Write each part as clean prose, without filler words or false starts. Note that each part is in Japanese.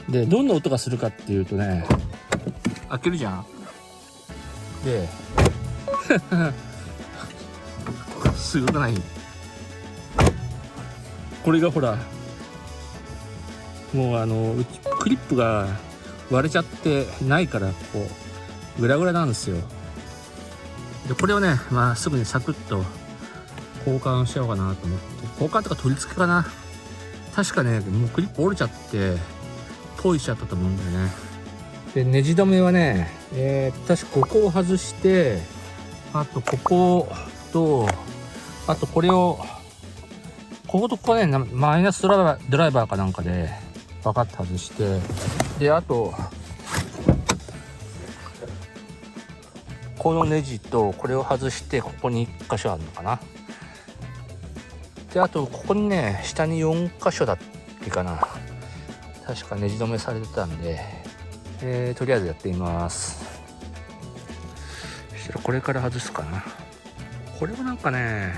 で、どんな音がするかっていうとね、開けるじゃん。で、すごくない？これがほら、もうクリップが割れちゃってないから、こう、グラグラなんですよ。で、これをね、まあ、すぐにサクッと交換しようかなと思って。交換とか取り付けかな。確かね、もうクリップ折れちゃって、ポイしちゃったと思うんだよね。で、ネジ止めはね、確かここを外して、あとこことあとこれをこことここね、マイナスドライバーかなんかでパカッと外して、であとこのネジとこれを外して、ここに1箇所あるのかな。であとここにね、下に4箇所だっけかな、確かネジ止めされてたんで、とりあえずやってみます。そしたらこれから外すかな。これもなんかね、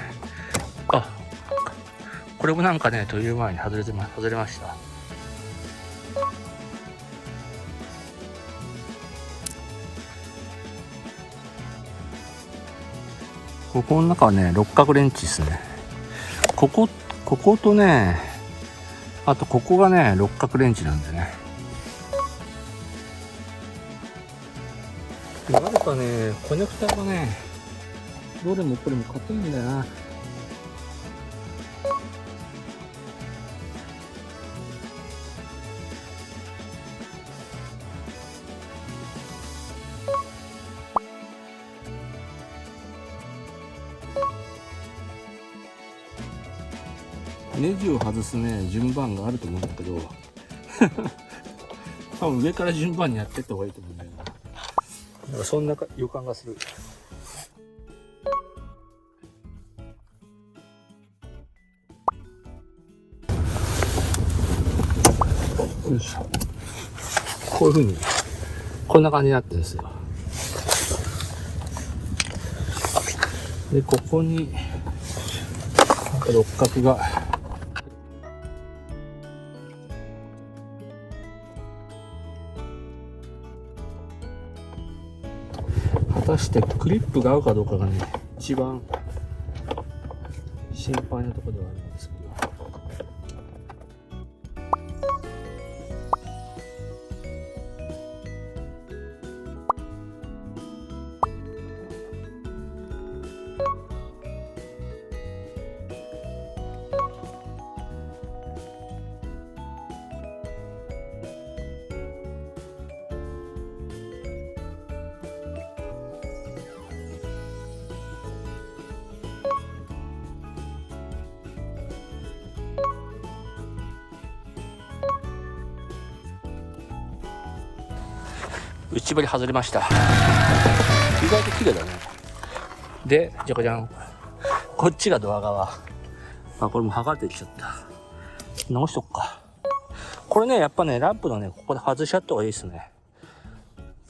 これもなんかね、という前に外れました。ここの中はね、六角レンチですね。こことね、あとここがね、六角レンチなんでね。なぜかね、コネクタがね、どれもこれも硬いんだよな。ネジを外すね、順番があると思うんだけど多分上から順番にやってった方がいいと思うんだよな。なんかそんな予感がする。よいしょ。こういう風にこんな感じになってるんですよ。でここになんか六角が果たしてクリップが合うかどうかがね、一番心配なところではあるんですけど。内張り外れました。意外と綺麗だね。で、じゃこじゃん。こっちがドア側。これも剥がれてきちゃった。直しとくか。これね、やっぱね、ランプのね、ここで外しちゃった方がいいですね。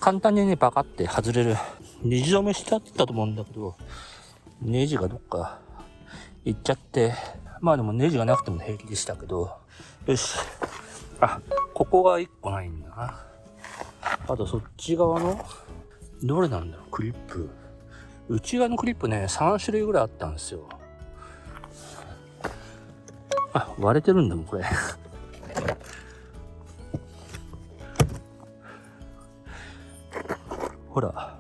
簡単にね、バカって外れる。ネジ止めしてあったと思うんだけど、ネジがどっか行っちゃって、まあでもネジがなくても平気でしたけど、よし。ここが1個ないんだな。あとそっち側のどれなんだろう、クリップ。内側のクリップね、3種類ぐらいあったんですよ。割れてるんだもんこれほら、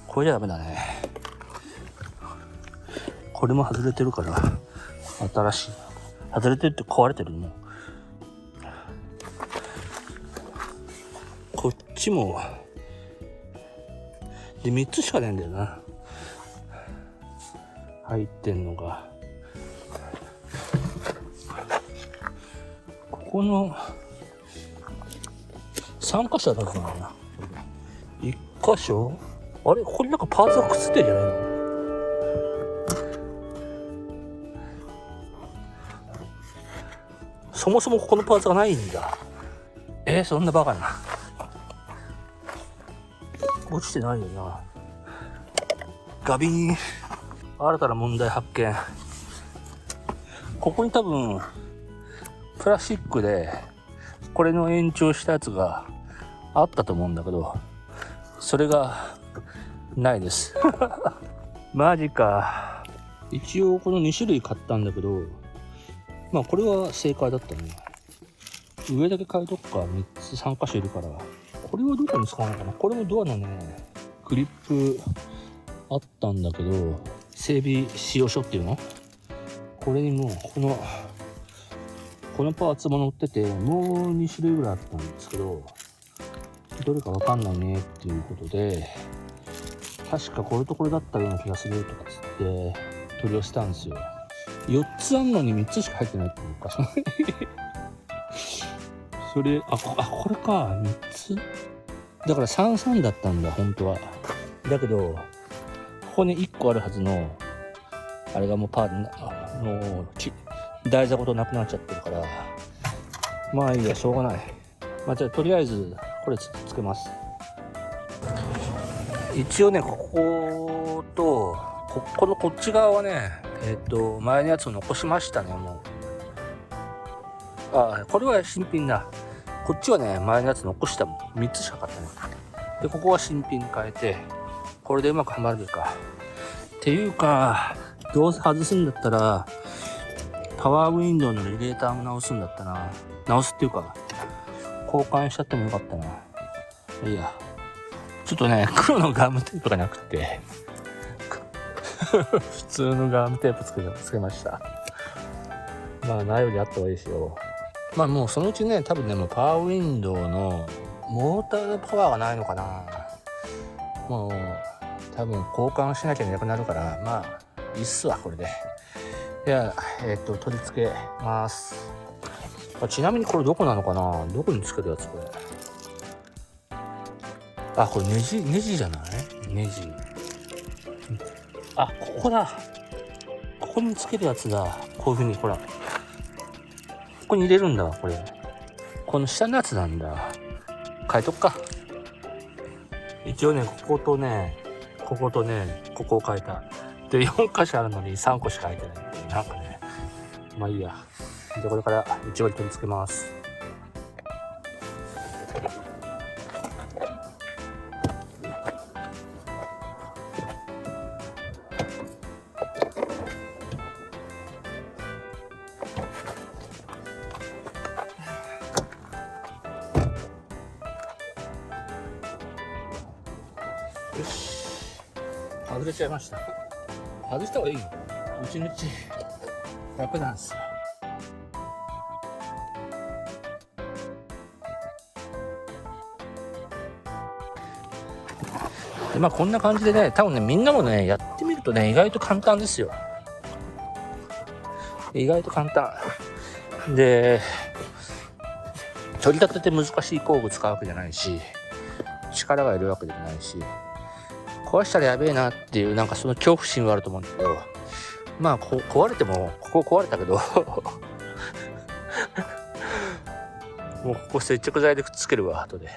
これじゃダメだね。これも外れてるから、新しい。外れてるって壊れてるのも。こっちもで3つしかねえんだよな、入ってんのが。ここの3箇所だったんだな。1箇所、あれ、ここになんかパーツがくっつってるじゃないの。そもそもここのパーツがないんだ。そんなバカな。落ちてないよな。ガビーン。新たな問題発見。ここに多分プラスチックでこれの延長したやつがあったと思うんだけど、それがないですマジか。一応この2種類買ったんだけど、まあこれは正解だったね。上だけ変えとくか。3つ3箇所いるから。これはどこに使うのかな。これもドアのねクリップあったんだけど、整備使用書っていうの、これにもこのパーツも載ってて、もう2種類ぐらいあったんですけど、どれかわかんないねっていうことで、確かこれとこれだったような気がするとかつって取り寄せたんですよ。4つあんのに3つしか入ってないっていうかそれこれか、3つだから33だったんだ本当は。だけどここに1個あるはずのあれがもうもう台座ごとなくなっちゃってるから、まあいいや、しょうがない。まあじゃあとりあえずこれつけます。一応ね、こことこのこっち側はね、前のやつを残しましたね。もうこれは新品だ。こっちはね前のやつ残したもん。3つしか買ったね。でここは新品に変えて、これでうまくはまるかっていうか、どうせ外すんだったらパワーウィンドウのレギュレーターも直すんだったな。直すっていうか交換しちゃってもよかったな。いいや、ちょっとね黒のガムテープがなくて普通のガムテープつけました。まあないよりあった方がいいですよ。まあもうそのうちね、多分ねもうパワーウィンドウのモーターのパワーがないのかな。もう多分交換しなきゃいけなくなるから、まあいいっすわこれで。いや取り付けます。ちなみにこれどこなのかな。どこにつけるやつこれ。これネジじゃない？ネジ。ここだ。ここにつけるやつだ。こういう風にほら。ここに入れるんだこれ。この下のやつなんだ。変えとくか。一応ね、こことね、ここを変えた。で、4箇所あるのに3個しか入ってないっていう。なんかね、まあいいや。で、これから一応取り付けます。よし、外れちゃいました。外した方がいいの？うち楽なんですよ。でまあこんな感じでね、多分ねみんなもねやってみるとね意外と簡単ですよ。意外と簡単で、取り立てて難しい工具使うわけじゃないし、力がいるわけでもないし、壊したらやべえなっていうなんかその恐怖心はあると思うんだけど、まあ壊れてもここ壊れたけどもうここ接着剤でくっつけるわ後で。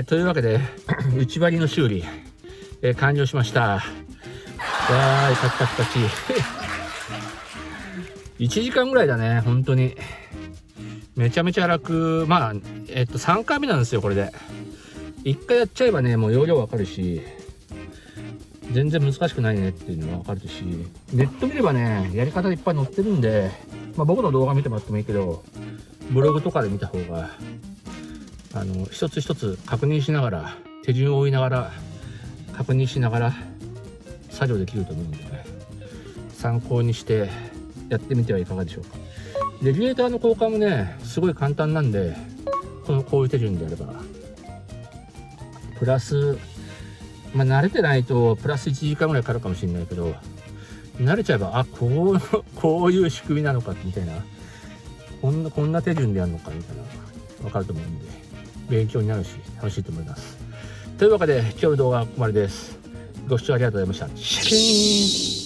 というわけで内張りの修理、完了しました。わーい、パチパチパチ1時間ぐらいだね本当に。めちゃめちゃ楽。まあ3回目なんですよこれで。1回やっちゃえばねもう容量わかるし、全然難しくないねっていうのがわかるし、ネット見ればねやり方いっぱい載ってるんで、僕の動画見てもらってもいいけど、ブログとかで見た方が一つ一つ確認しながら、手順を追いながら確認しながら作業できると思うんで、ね、参考にしてやってみてはいかがでしょうか。レギュレーターの交換もねすごい簡単なんで、こういう手順であればプラス、慣れてないとプラス1時間ぐらいかかるかもしれないけど、慣れちゃえばこういう仕組みなのかみたいな、こんな手順でやるのかみたいな分かると思うんで、勉強になるし楽しいと思います。というわけで今日の動画はここまでです。ご視聴ありがとうございました。シャキーン。